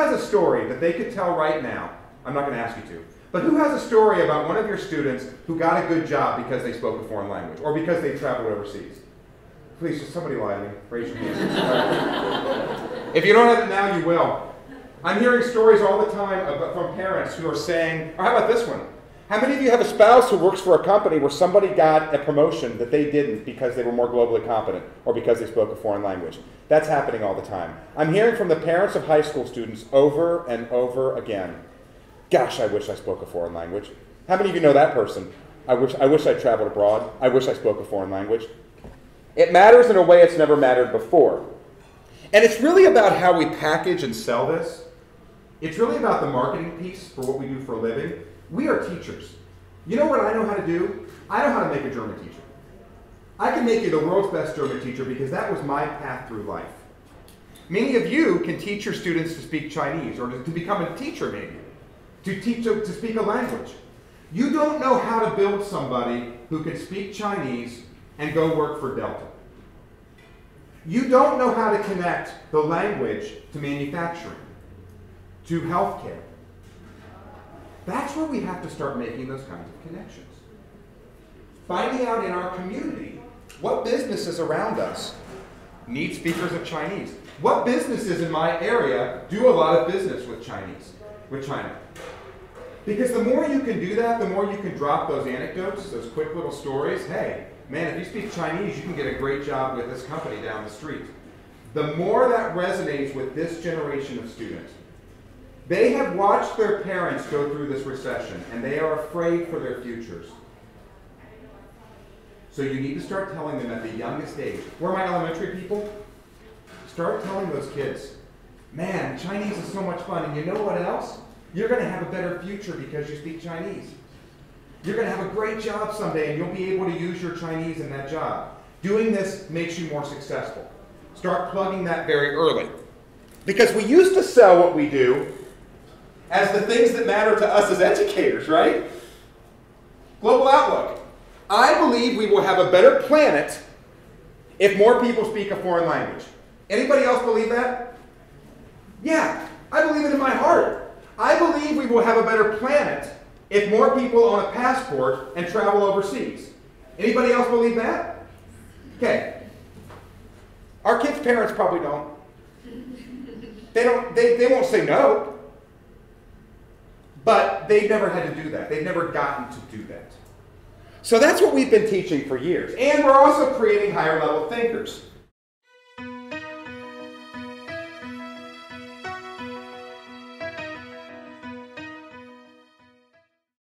has a story that they could tell right now? I'm not going to ask you to. But who has a story about one of your students who got a good job because they spoke a foreign language or because they traveled overseas? Please, just somebody lie to me. Raise your hand. If you don't have it now, you will. I'm hearing stories all the time from parents who are saying, or how about this one? How many of you have a spouse who works for a company where somebody got a promotion that they didn't because they were more globally competent or because they spoke a foreign language? That's happening all the time. I'm hearing from the parents of high school students over and over again, gosh, I wish I spoke a foreign language. How many of you know that person? I wish I traveled abroad. I wish I spoke a foreign language. It matters in a way it's never mattered before. And it's really about how we package and sell this. It's really about the marketing piece for what we do for a living. We are teachers. You know what I know how to do? I know how to make a German teacher. I can make you the world's best German teacher because that was my path through life. Many of you can teach your students to speak Chinese or to become a teacher maybe, to speak a language. You don't know how to build somebody who can speak Chinese and go work for Delta. You don't know how to connect the language to manufacturing, to healthcare. That's where we have to start making those kinds of connections. Finding out in our community what businesses around us need speakers of Chinese. What businesses in my area do a lot of business with China? Because the more you can do that, the more you can drop those anecdotes, those quick little stories. Hey, man, if you speak Chinese, you can get a great job with this company down the street. The more that resonates with this generation of students, they have watched their parents go through this recession, and they are afraid for their futures. So you need to start telling them at the youngest age. Where are my elementary people? Start telling those kids, man, Chinese is so much fun, and you know what else? You're going to have a better future because you speak Chinese. You're going to have a great job someday, and you'll be able to use your Chinese in that job. Doing this makes you more successful. Start plugging that very early. Because we used to sell what we do as the things that matter to us as educators, right? Global outlook. I believe we will have a better planet if more people speak a foreign language. Anybody else believe that? Yeah, I believe it in my heart. I believe we will have a better planet if more people own a passport and travel overseas. Anybody else believe that? Okay. Our kids' parents probably don't. They won't say no. But they've never had to do that. They've never gotten to do that. So that's what we've been teaching for years. And we're also creating higher level thinkers.